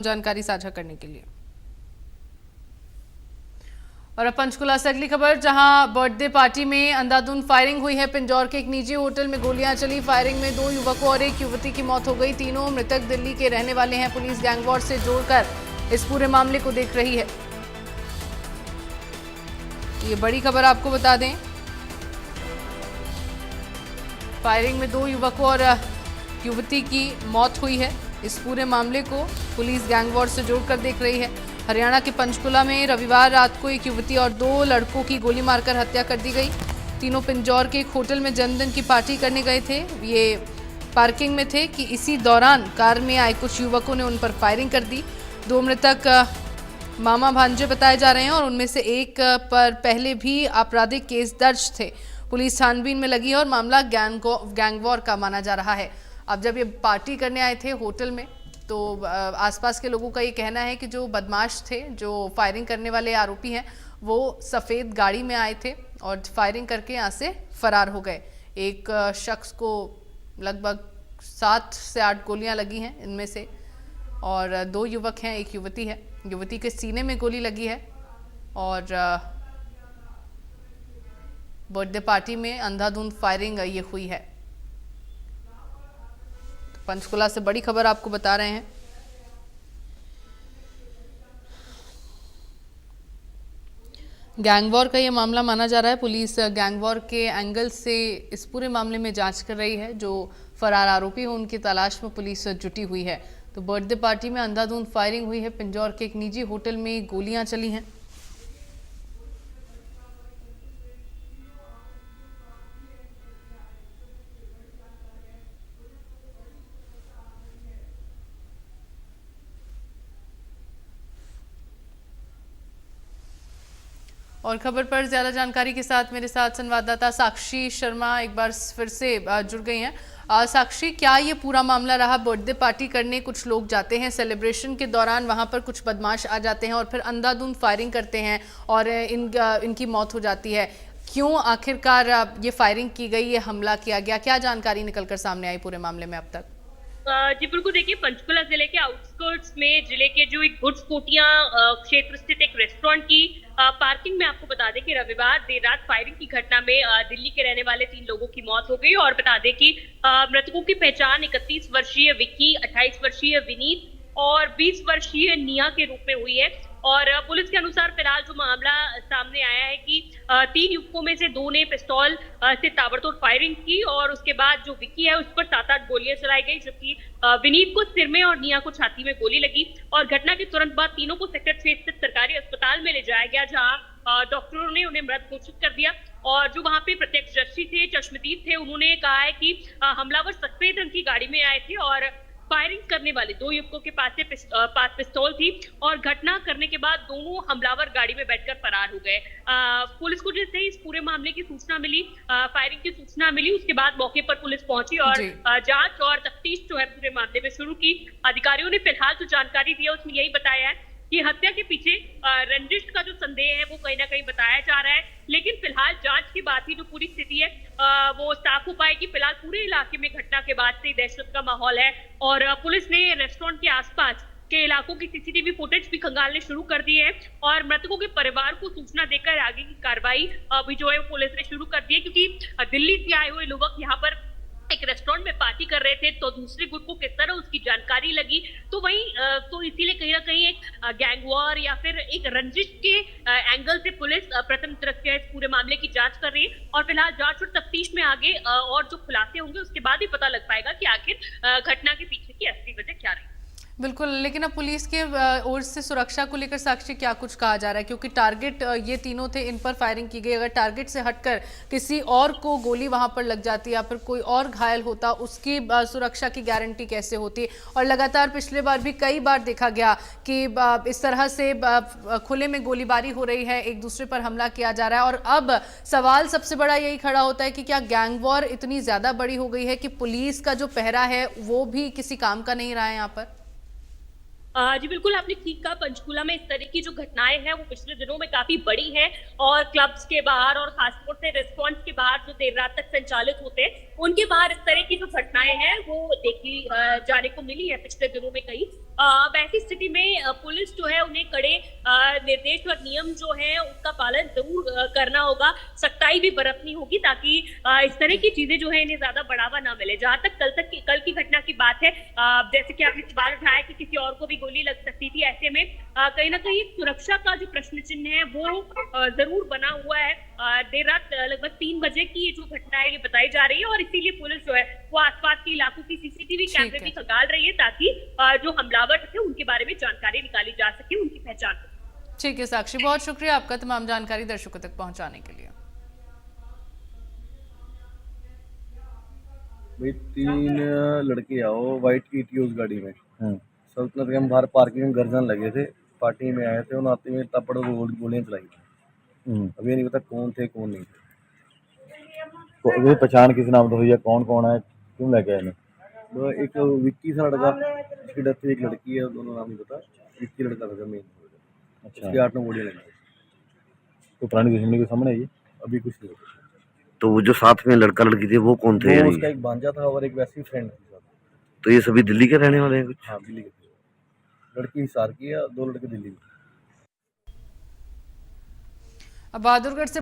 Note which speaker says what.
Speaker 1: जानकारी साझा करने के लिए। और अब पंचकुला से अगली खबर, जहां बर्थडे पार्टी में अंधाधुंध फायरिंग हुई है। पिंजौर के एक निजी होटल में गोलियां चली। फायरिंग में 2 युवकों और 1 युवती की मौत हो गई। तीनों मृतक दिल्ली के रहने वाले हैं। पुलिस गैंगवॉर से जोड़कर इस पूरे मामले को देख रही है। ये बड़ी खबर आपको बता दें, फायरिंग में 2 युवकों और युवती की मौत हुई है। इस पूरे मामले को पुलिस गैंगवॉर से जोड़कर देख रही है। हरियाणा के पंचकुला में रविवार रात को एक युवती और 2 लड़कों की गोली मारकर हत्या कर दी गई। तीनों पिंजौर के एक होटल में जन्मदिन की पार्टी करने गए थे। ये पार्किंग में थे कि इसी दौरान कार में आए कुछ युवकों ने उन पर फायरिंग कर दी। 2 मृतक मामा भांजे बताए जा रहे हैं और उनमें से एक पर पहले भी आपराधिक केस दर्ज थे। पुलिस छानबीन में लगी है और मामला गैंगवॉर का माना जा रहा है। अब जब ये पार्टी करने आए थे होटल में, तो आसपास के लोगों का ये कहना है कि जो बदमाश थे, जो फायरिंग करने वाले आरोपी हैं, वो सफ़ेद गाड़ी में आए थे और फायरिंग करके यहाँ से फरार हो गए। एक शख्स को लगभग 7 से 8 गोलियां लगी हैं इनमें से, और 2 युवक हैं, 1 युवती है। युवती के सीने में गोली लगी है और बर्थडे पार्टी में अंधाधुंध फायरिंग ये हुई है। पंचकुला से बड़ी खबर आपको बता रहे हैं। गैंगवॉर का ये मामला माना जा रहा है। पुलिस गैंगवॉर के एंगल से इस पूरे मामले में जांच कर रही है। जो फरार आरोपी हैं उनकी तलाश में पुलिस जुटी हुई है। तो बर्थडे पार्टी में अंधाधुंध फायरिंग हुई है। पिंजौर के एक निजी होटल में गोलियां चली हैं। और खबर पर ज्यादा जानकारी के साथ मेरे साथ संवाददाता साक्षी शर्मा एक बार फिर से जुड़ गई हैं। साक्षी, क्या ये पूरा मामला रहा? बर्थडे पार्टी करने कुछ लोग जाते हैं, सेलिब्रेशन के दौरान वहां पर कुछ बदमाश आ जाते हैं और फिर अंधाधुंध फायरिंग करते हैं और इनकी मौत हो जाती है। क्यों आखिरकार ये फायरिंग की गई, ये हमला किया गया? क्या जानकारी निकलकर सामने आई पूरे मामले में अब तक?
Speaker 2: जी बिल्कुल, देखिए पंचकुला जिले के आउटस्कर्ट्स में जिले के जो एक गुड्स कोटिया क्षेत्र स्थित एक रेस्टोरेंट की पार्किंग में आपको बता दें कि रविवार देर रात फायरिंग की घटना में दिल्ली के रहने वाले 3 लोगों की मौत हो गई। और बता दें कि मृतकों की पहचान 31 वर्षीय विक्की, 28 वर्षीय विनीत और 20 वर्षीय निया के रूप में हुई है। और पुलिस के अनुसार फिलहाल जो मामला सामने आया है कि 3 युवकों में से 2 ने पिस्तौल से ताबड़तोड़ फायरिंग की और उसके बाद जो विक्की है उस पर 7-8 गोलियां चलाई गई, जबकि विनीत को सिर में और निया को छाती में गोली लगी। और घटना के तुरंत बाद तीनों को सेक्टर 6 स्थित सरकारी अस्पताल में ले जाया गया, जहां डॉक्टरों ने उन्हें मृत घोषित कर दिया। और जो वहां पे प्रत्यक्षदर्शी थे, चश्मदीद थे, उन्होंने कहा है कि हमलावर सफेद रंग की गाड़ी में आए थे और फायरिंग करने वाले 2 युवकों के पास पिस्तौल थी और घटना करने के बाद दोनों हमलावर गाड़ी में बैठकर फरार हो गए। पुलिस को जैसे ही इस पूरे मामले की सूचना मिली, फायरिंग की सूचना मिली, उसके बाद मौके पर पुलिस पहुंची और जांच और तफ्तीश जो है पूरे मामले में शुरू की। अधिकारियों ने फिलहाल जो जानकारी दी है उसमें यही बताया है कि हत्या के पीछे रंजिश का जो संदेह है वो कहीं ना कहीं बताया जा रहा है, लेकिन फिलहाल जांच के बाद ही जो पूरी स्थिति है वो साफ हो पाएगी। फिलहाल पूरे इलाके में घटना के बाद से दहशत का माहौल है और पुलिस ने रेस्टोरेंट के आसपास के इलाकों की सीसीटीवी फुटेज भी खंगालने शुरू कर दी है और मृतकों के परिवार को सूचना देकर आगे की कार्रवाई अभी जो है वो पुलिस ने शुरू कर दी है, क्योंकि दिल्ली से आए हुए लोग यहाँ पर एक रेस्टोरेंट में पार्टी कर रहे थे, तो दूसरे ग्रुप को किस तरह उसकी जानकारी लगी, तो वही तो इसीलिए कहीं ना कहीं एक गैंग वॉर या फिर एक रंजिश के एंगल से पुलिस प्रथम दृष्टया इस पूरे मामले की जांच कर रही है। और फिलहाल जांच और तफ्तीश में आगे और जो खुलासे होंगे उसके बाद ही पता लग पाएगा कि आखिर घटना के पीछे की असली वजह क्या रही।
Speaker 1: बिल्कुल, लेकिन अब पुलिस के ओर से सुरक्षा को लेकर साक्षी क्या कुछ कहा जा रहा है? क्योंकि टारगेट ये तीनों थे, इन पर फायरिंग की गई। अगर टारगेट से हटकर किसी और को गोली वहां पर लग जाती या फिर कोई और घायल होता, उसकी सुरक्षा की गारंटी कैसे होती? और लगातार पिछले बार भी कई बार देखा गया कि इस तरह से खुले में गोलीबारी हो रही है, एक दूसरे पर हमला किया जा रहा है। और अब सवाल सबसे बड़ा यही खड़ा होता है कि क्या गैंग वॉर इतनी ज्यादा बड़ी हो गई है कि पुलिस का जो पहरा है वो भी किसी काम का नहीं रहा है यहाँ पर?
Speaker 2: जी बिल्कुल, आपने ठीक कहा। पंचकूला में इस तरह की जो घटनाएं हैं वो पिछले दिनों में काफी बड़ी हैं और क्लब्स के बाहर और खासतौर से रेस्टोरेंट्स के बाहर जो देर रात तक संचालित होते हैं उनके बाहर इस तरह की जो घटनाएं हैं वो देखी जाने को मिली है पिछले दिनों में कई। वैसी स्थिति में पुलिस जो है उन्हें कड़े निर्देश और नियम जो है उसका पालन जरूर करना होगा, सख्ताई भी बरतनी होगी ताकि इस तरह की चीजें जो है इन्हें ज्यादा बढ़ावा ना मिले। जहां तक कल की घटना की बात है, जैसे कि आपने सवाल उठाया कि किसी और को भी गोली लग सकती थी, ऐसे में कहीं ना कहीं सुरक्षा का जो प्रश्न चिन्ह है वो जरूर बना हुआ है। देर रात लगभग 3 बजे की ये जो घटना है ये बताई जा रही है और इसीलिए पुलिस जो है वो आसपास के इलाकों की सीसीटीवी कैमरे भी खंगाल रही है ताकि जो हमलावर थे उनके बारे में जानकारी निकाली जा सके, उनकी पहचान हो।
Speaker 1: ठीक है साक्षी, बहुत शुक्रिया आपका तमाम जानकारी दर्शकों तक पहुंचाने के लिए।
Speaker 3: भाई 3 लड़के आओ वाइट की टीओस गाड़ी में सल्तनत के हम बाहर पार्किंग में घर जाने लगे थे, पार्टी में आए थे और आते में तपड़ गोलियां चलाई थी। अभी नहीं पता कौन थे कौन नहीं थे।
Speaker 4: तो अभी पहचान किस नाम से हुई है, कौन कौन है, क्यों लेके आए?
Speaker 3: तो एक विक्की सा लड़का जिसकी डेथ हुई, एक लड़की है, दोनों नाम नहीं पता। विक्की लड़का था मेन।
Speaker 4: अच्छा,
Speaker 3: उसके 8-9 गोलियां लगी।
Speaker 4: तो पुरानी दुश्मनी के सामने आई है?
Speaker 3: अभी कुछ नहीं हुआ।
Speaker 5: तो वो जो साथ में लड़का लड़की थे वो कौन थे
Speaker 3: वो
Speaker 5: यानी?
Speaker 3: उसका एक भांजा था और एक वैसी फ्रेंड थी साथ।
Speaker 5: तो ये सभी दिल्ली के रहने वाले हैं कुछ?
Speaker 3: हाँ दिल्ली के थे। लड़की हिसार की है, 2 लड़के दिल्ली के।
Speaker 1: अब बहादुरगढ़ से